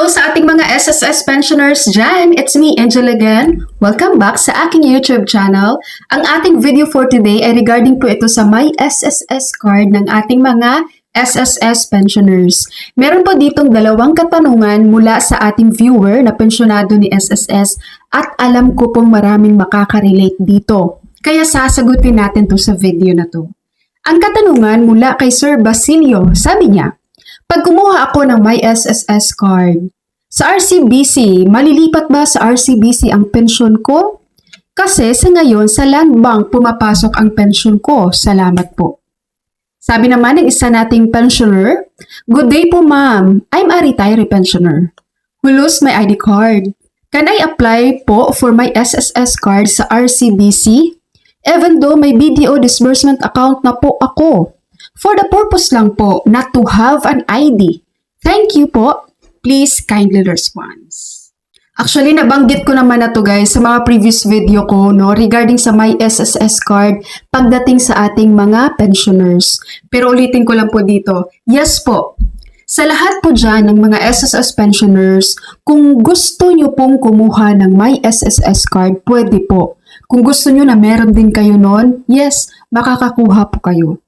Hello sa ating mga SSS pensioners dyan! It's me, Angel again. Welcome back sa aking YouTube channel. Ang ating video for today ay regarding po ito sa My SSS card ng ating mga SSS pensioners. Meron po ditong dalawang katanungan mula sa ating viewer na pensyonado ni SSS at alam ko pong maraming makaka-relate dito. Kaya sasagutin natin to sa video na to. Ang katanungan mula kay Sir Basilio, sabi niya, pag kumuha ako ng My SSS card, sa RCBC, malilipat ba sa RCBC ang pensyon ko? Kasi sa ngayon, sa Land Bank pumapasok ang pensyon ko. Salamat po. Sabi naman ng isa nating pensioner, good day po ma'am, I'm a retiree pensioner who lost my ID card. Can I apply po for my SSS card sa RCBC? Even though may BDO disbursement account na po ako. For the purpose lang po, not to have an ID. Thank you po. Please kindly response. Actually, nabanggit ko naman na to guys sa mga previous video ko no, regarding sa My SSS card pagdating sa ating mga pensioners. Pero ulitin ko lang po dito, yes po. Sa lahat po dyan ng mga SSS pensioners, kung gusto nyo pong kumuha ng My SSS card, pwede po. Kung gusto nyo na meron din kayo nun, yes, makakakuha po kayo.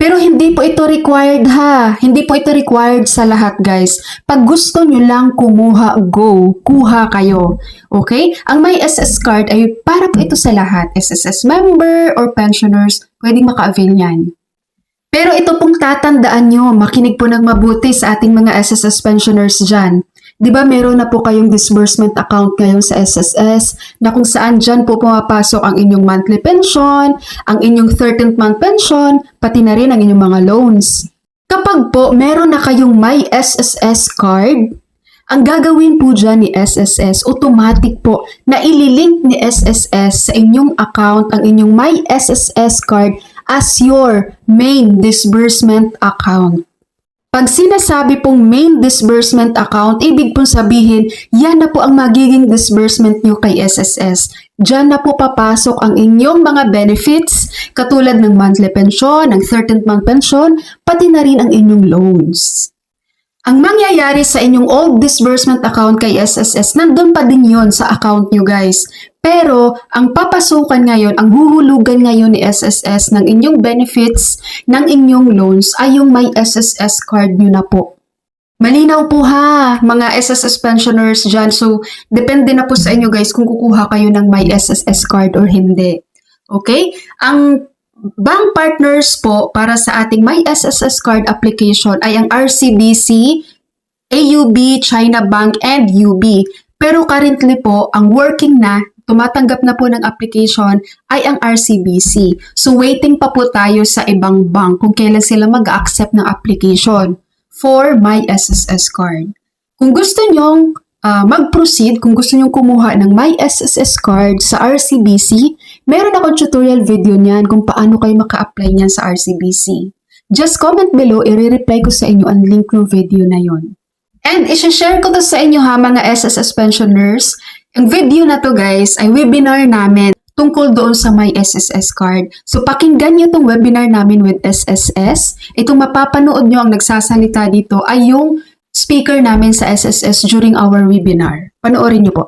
Pero hindi po ito required ha. Hindi po ito required sa lahat guys. Pag gusto nyo lang kumuha, go. Kuha kayo. Okay? Ang My SS card ay para po ito sa lahat. SSS member or pensioners, pwedeng maka-avail yan. Pero ito pong tatandaan nyo, makinig po ng mabuti sa ating mga SSS pensioners dyan. Di ba meron na po kayong disbursement account ngayon sa SSS na kung saan dyan po pumapasok ang inyong monthly pension, ang inyong 13th month pension, pati na rin ang inyong mga loans. Kapag po meron na kayong My SSS card, ang gagawin po dyan ni SSS, automatic po na ililink ni SSS sa inyong account ang inyong My SSS card as your main disbursement account. Pag sinasabi pong main disbursement account, ibig pong sabihin, yan na po ang magiging disbursement nyo kay SSS. Diyan na po papasok ang inyong mga benefits, katulad ng monthly pension, ng 13th month pension, pati na rin ang inyong loans. Ang mangyayari sa inyong old disbursement account kay SSS, nandun pa din yon sa account nyo guys. Pero, ang papasukan ngayon, ang huhulugan ngayon ni SSS ng inyong benefits, ng inyong loans, ay yung My SSS card nyo na po. Malinaw po ha, mga SSS pensioners dyan. So, depende na po sa inyo guys kung kukuha kayo ng My SSS card or hindi. Okay? Ang bank partners po para sa ating My SSS card application ay ang RCBC, AUB, China Bank, and UB. Pero currently po, ang working na, tumatanggap na po ng application ay ang RCBC. So waiting pa po tayo sa ibang bank kung kailan sila mag-accept ng application for My SSS card. Kung gusto nyong mag-proceed, kung gusto nyong kumuha ng My SSS card sa RCBC, meron akong tutorial video niyan kung paano kayo maka-apply niyan sa RCBC. Just comment below, i-reply ko sa inyo ang link ng video na yon. And i-share ko to sa inyo ha mga SSS pensioners. Ang video na to guys ay webinar namin tungkol doon sa My SSS card. So pakinggan nyo itong webinar namin with SSS. Itong mapapanood nyo ang nagsasalita dito ay yung speaker namin sa SSS during our webinar. Panoorin nyo po.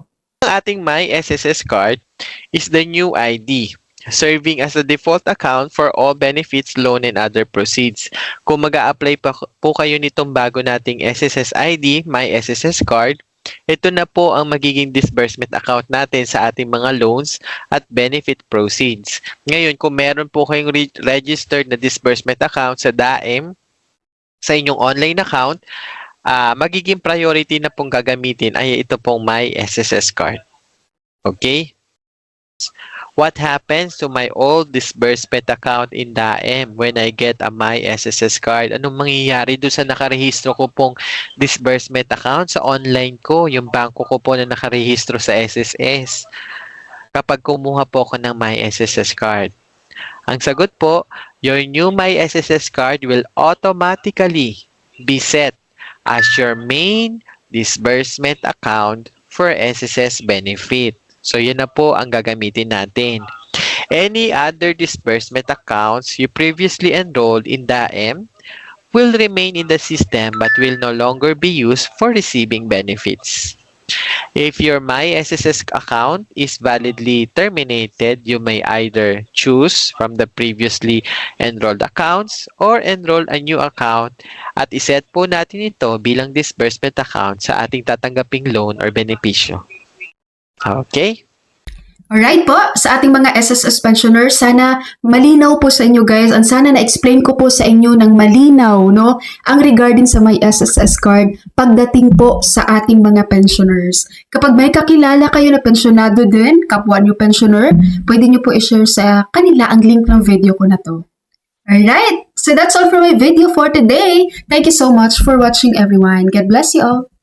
Ang ating My SSS card is the new ID, serving as a default account for all benefits, loan, and other proceeds. Kung mag-a-apply pa po kayo nitong bago nating SSS ID, My SSS card, ito na po ang magiging disbursement account natin sa ating mga loans at benefit proceeds. Ngayon, kung meron po kayong registered na disbursement account sa DAEM, sa inyong online account, magiging priority na pong gagamitin ay ito pong My SSS card. Okay? What happens to my old disbursement account in DAEM when I get a My SSS card? Anong mangyayari doon sa nakarehistro ko pong disbursement account sa online ko, yung bangko ko po na nakarehistro sa SSS, kapag kumuha po ako ng My SSS card? Ang sagot po, your new My SSS card will automatically be set as your main disbursement account for SSS benefit. So, yun na po ang gagamitin natin. Any other disbursement accounts you previously enrolled in DAEM will remain in the system but will no longer be used for receiving benefits. If your MySSS account is validly terminated, you may either choose from the previously enrolled accounts or enroll a new account at iset po natin ito bilang disbursement account sa ating tatanggaping loan or benepisyo. Okay? Alright po, sa ating mga SSS pensioners, sana malinaw po sa inyo guys, and sana na-explain ko po sa inyo ng malinaw, no, ang regarding sa may SSS card pagdating po sa ating mga pensioners. Kapag may kakilala kayo na pensionado din, kapwa nyo pensioner, pwede nyo po i-share sa kanila ang link ng video ko na to. Alright, so that's all for my video for today. Thank you so much for watching everyone. God bless you all.